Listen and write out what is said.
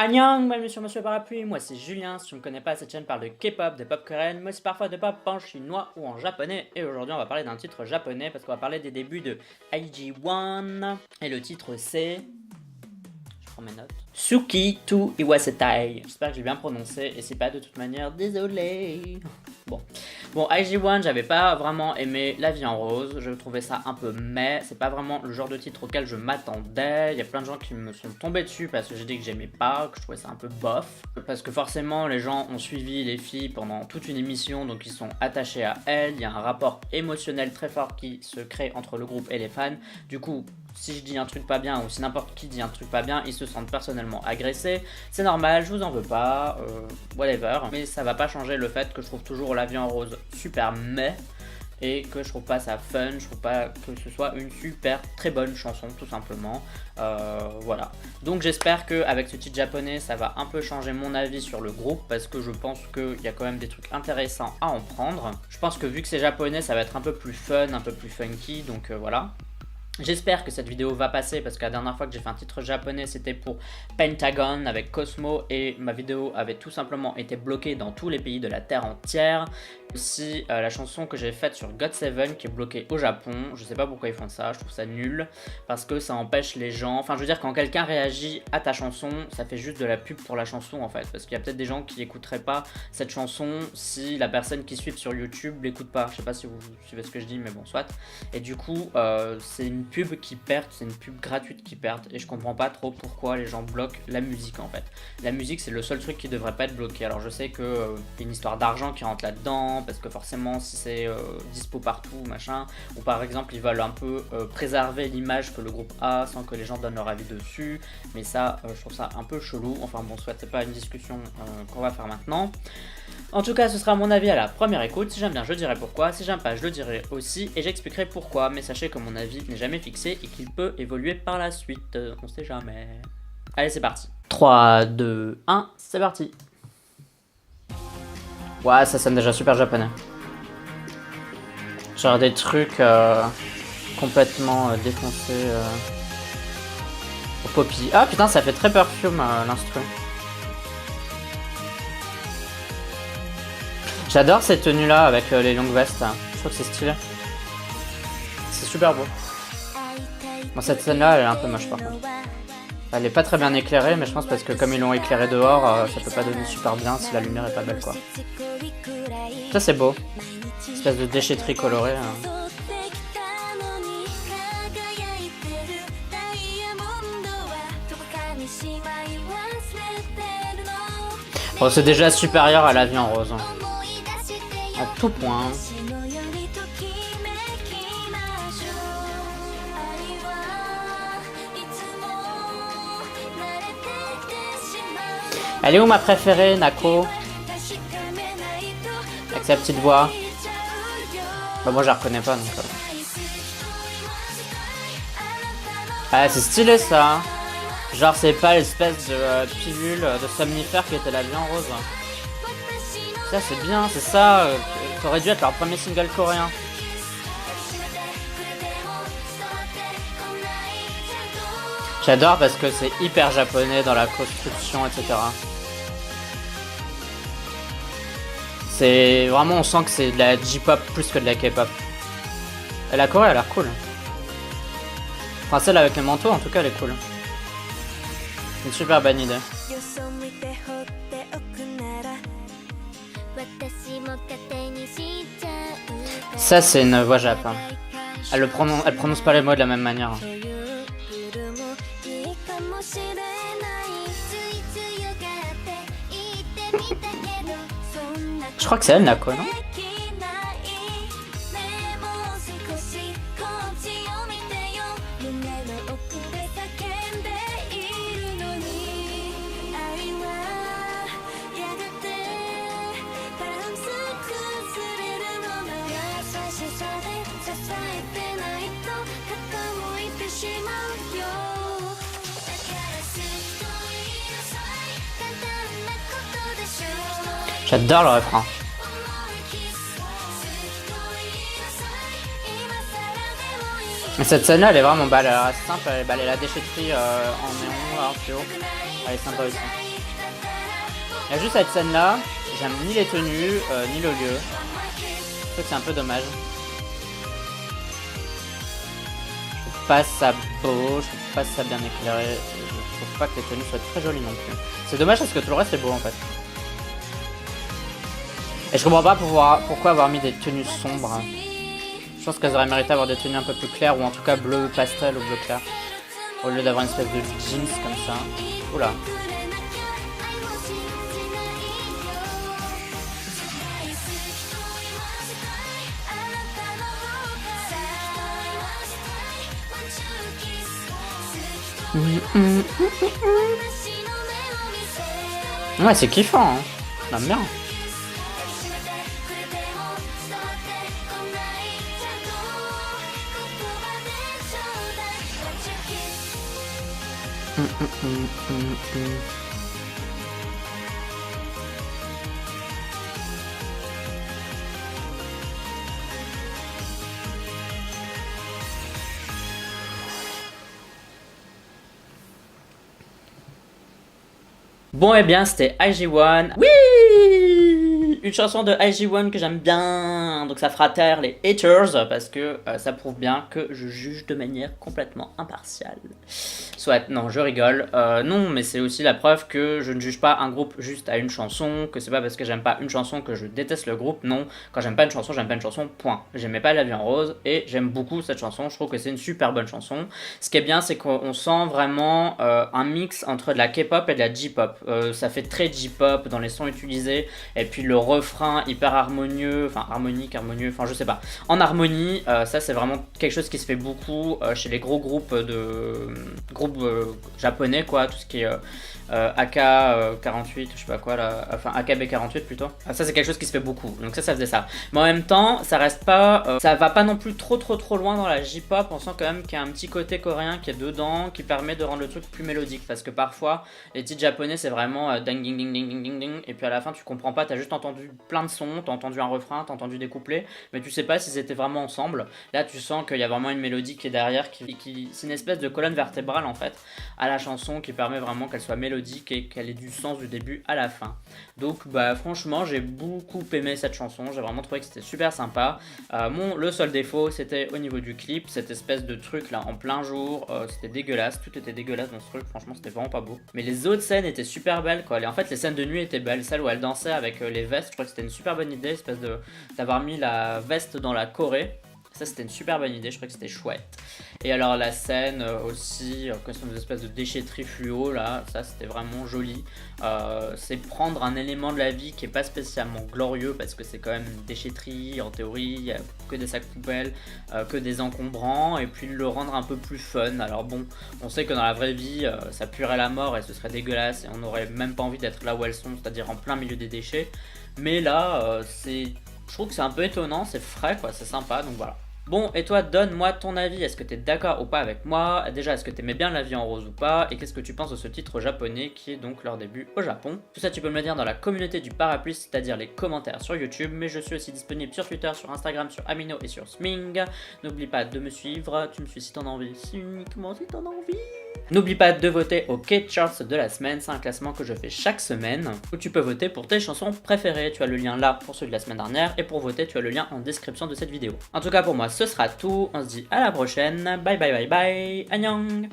Annyeong, bienvenue sur Monsieur Parapluie, moi c'est Julien, si tu ne me connais pas, cette chaîne parle de K-pop, de pop coréenne, mais aussi parfois de pop en chinois ou en japonais, et aujourd'hui on va parler d'un titre japonais parce qu'on va parler des débuts de IG1, et le titre c'est... Je prends mes notes. Suki to Iwasetai. J'espère que j'ai bien prononcé, et si pas, de toute manière, désolé. Bon, IG1, j'avais pas vraiment aimé La Vie en Rose, je trouvais ça un peu mais, c'est pas vraiment le genre de titre auquel je m'attendais, il y a plein de gens qui me sont tombés dessus parce que j'ai dit que j'aimais pas, que je trouvais ça un peu bof, parce que forcément les gens ont suivi les filles pendant toute une émission, donc ils sont attachés à elles, il y a un rapport émotionnel très fort qui se crée entre le groupe et les fans, du coup, si je dis un truc pas bien ou si n'importe qui dit un truc pas bien, ils se sentent personnellement agressés. C'est normal, je vous en veux pas, whatever. Mais ça va pas changer le fait que je trouve toujours La Vie en Rose super mais et que je trouve pas ça fun, je trouve pas que ce soit une super très bonne chanson tout simplement. Voilà. Donc j'espère qu'avec ce titre japonais ça va un peu changer mon avis sur le groupe parce que je pense qu'il y a quand même des trucs intéressants à en prendre. Je pense que vu que c'est japonais ça va être un peu plus fun, un peu plus funky, donc voilà. J'espère que cette vidéo va passer parce que la dernière fois que j'ai fait un titre japonais c'était pour Pentagon avec Cosmo et ma vidéo avait tout simplement été bloquée dans tous les pays de la terre entière. Aussi la chanson que j'ai faite sur GOT7 qui est bloquée au Japon, je sais pas pourquoi ils font ça, je trouve ça nul parce que ça empêche les gens, enfin je veux dire quand quelqu'un réagit à ta chanson ça fait juste de la pub pour la chanson en fait, parce qu'il y a peut-être des gens qui écouteraient pas cette chanson si la personne qui suit sur YouTube l'écoute pas, je sais pas si vous suivez ce que je dis mais bon soit, et du coup c'est une pub qui perd, c'est une pub gratuite qui perd et je comprends pas trop pourquoi les gens bloquent la musique en fait. La musique c'est le seul truc qui devrait pas être bloqué, alors je sais que y a une histoire d'argent qui rentre là-dedans parce que forcément si c'est dispo partout machin, ou par exemple ils veulent un peu préserver l'image que le groupe a sans que les gens donnent leur avis dessus, mais ça je trouve ça un peu chelou, enfin bon soit c'est pas une discussion qu'on va faire maintenant. En tout cas, ce sera mon avis à la première écoute. Si j'aime bien, je dirai pourquoi. Si j'aime pas, je le dirai aussi. Et j'expliquerai pourquoi. Mais sachez que mon avis n'est jamais fixé et qu'il peut évoluer par la suite. On sait jamais. Allez, c'est parti. 3, 2, 1, c'est parti. Ouais, ça sonne déjà super japonais. Genre des trucs complètement défoncés au poppy. Ah putain, ça fait très perfume l'instru. J'adore ces tenues là avec les longues vestes, je trouve que c'est stylé. C'est super beau. Bon, cette scène là elle est un peu moche par contre. Elle est pas très bien éclairée mais je pense parce que comme ils l'ont éclairée dehors, ça peut pas donner super bien si la lumière est pas belle quoi. Ça c'est beau. Espèce de déchetterie colorée. Bon, c'est déjà supérieur à La Vie en Rose. À tout point. Elle est où ma préférée, Nako? Avec sa petite voix. Bah moi je la reconnais pas donc. Ah c'est stylé ça. Genre c'est pas l'espèce de pilule de somnifère qui était La Vie en Rose. Ça c'est bien, c'est ça, ça aurait dû être leur premier single coréen. J'adore parce que c'est hyper japonais dans la construction, etc. C'est vraiment, on sent que c'est de la J-pop plus que de la K-pop. Et la Corée a l'air cool. Enfin celle avec le manteau en tout cas elle est cool. C'est une super bonne idée. Ça c'est une voix jap. Elle prononce pas les mots de la même manière. Je crois que c'est elle Nako, non? J'adore le refrain. Mais cette scène là elle est vraiment belle, elle reste simple, elle est la déchetterie en néon, en fluo. Elle est sympa aussi. Il y a juste cette scène là, j'aime ni les tenues, ni le lieu. Je trouve que c'est un peu dommage. Je trouve pas ça beau, je trouve pas ça bien éclairé. Je trouve pas que les tenues soient très jolies non plus. C'est dommage parce que tout le reste est beau en fait. Et je comprends pas pourquoi avoir mis des tenues sombres. Je pense qu'elles auraient mérité avoir des tenues un peu plus claires, ou en tout cas bleu pastel ou bleu clair. Au lieu d'avoir une espèce de jeans comme ça. Oula. Ouais, c'est kiffant, hein. J'aime bien. Bon, et bien, c'était IG1. Oui! Une chanson de IG1 que j'aime bien, donc ça fera taire les haters, parce que ça prouve bien que je juge de manière complètement impartiale. Soit, non, je rigole. Non, mais c'est aussi la preuve que je ne juge pas un groupe juste à une chanson, que c'est pas parce que j'aime pas une chanson que je déteste le groupe. Non, quand j'aime pas une chanson, point. J'aimais pas La Vie en Rose, et j'aime beaucoup cette chanson, je trouve que c'est une super bonne chanson. Ce qui est bien, c'est qu'on sent vraiment un mix entre de la K-pop et de la J-pop. Ça fait très J-pop dans les sons utilisés, et puis le refrain hyper harmonieux, enfin harmonique, harmonieux, enfin je sais pas, en harmonie, ça c'est vraiment quelque chose qui se fait beaucoup chez les gros groupes japonais, quoi, tout ce qui est AK48, je sais pas quoi là, enfin AKB48 plutôt. Ça c'est quelque chose qui se fait beaucoup, donc ça faisait ça. Mais en même temps, ça reste pas, ça va pas non plus trop loin dans la J-pop. On sent quand même qu'il y a un petit côté coréen qui est dedans, qui permet de rendre le truc plus mélodique, parce que parfois les titres japonais c'est vraiment ding ding ding ding ding ding ding, et puis à la fin tu comprends pas, t'as juste entendu plein de sons, t'as entendu un refrain, t'as entendu des couplets, mais tu sais pas s'ils étaient vraiment ensemble. Là tu sens qu'il y a vraiment une mélodie qui est derrière, c'est une espèce de colonne vertébrale en fait à la chanson, qui permet vraiment qu'elle soit mélodique et qu'elle ait du sens du début à la fin. Donc bah franchement j'ai beaucoup aimé cette chanson, j'ai vraiment trouvé que c'était super sympa. Le seul défaut c'était au niveau du clip, cette espèce de truc là en plein jour, c'était dégueulasse, tout était dégueulasse dans ce truc, franchement c'était vraiment pas beau. Mais les autres scènes étaient super belles quoi, en fait les scènes de nuit étaient belles, celle où elle dansait avec les vestes, je crois que c'était une super bonne idée, espèce d'avoir mis la veste dans la Corée. Ça c'était une super bonne idée, je crois que c'était chouette. Et alors la scène aussi, quand c'est une espèce de déchetterie fluo là, ça c'était vraiment joli. C'est prendre un élément de la vie qui est pas spécialement glorieux, parce que c'est quand même une déchetterie en théorie, il y a que des sacs poubelles, que des encombrants, et puis le rendre un peu plus fun. Alors bon, on sait que dans la vraie vie ça puerait la mort et ce serait dégueulasse et on n'aurait même pas envie d'être là où elles sont, c'est-à-dire en plein milieu des déchets. Mais là je trouve que c'est un peu étonnant, c'est frais quoi, c'est sympa, donc voilà. Bon, et toi, donne-moi ton avis, est-ce que t'es d'accord ou pas avec moi? Déjà, est-ce que t'aimais bien La Vie en Rose ou pas? Et qu'est-ce que tu penses de ce titre japonais qui est donc leur début au Japon? Tout ça, tu peux me le dire dans la communauté du Parapluie, c'est-à-dire les commentaires sur YouTube, mais je suis aussi disponible sur Twitter, sur Instagram, sur Amino et sur Sming. N'oublie pas de me suivre, tu me suis si t'en as envie, si uniquement si t'en as envie. N'oublie pas de voter au K-Charts de la semaine, c'est un classement que je fais chaque semaine, où tu peux voter pour tes chansons préférées. Tu as le lien là pour celui de la semaine dernière, et pour voter, tu as le lien en description de cette vidéo. En tout cas pour moi, ce sera tout, on se dit à la prochaine, bye bye bye bye, annyeong.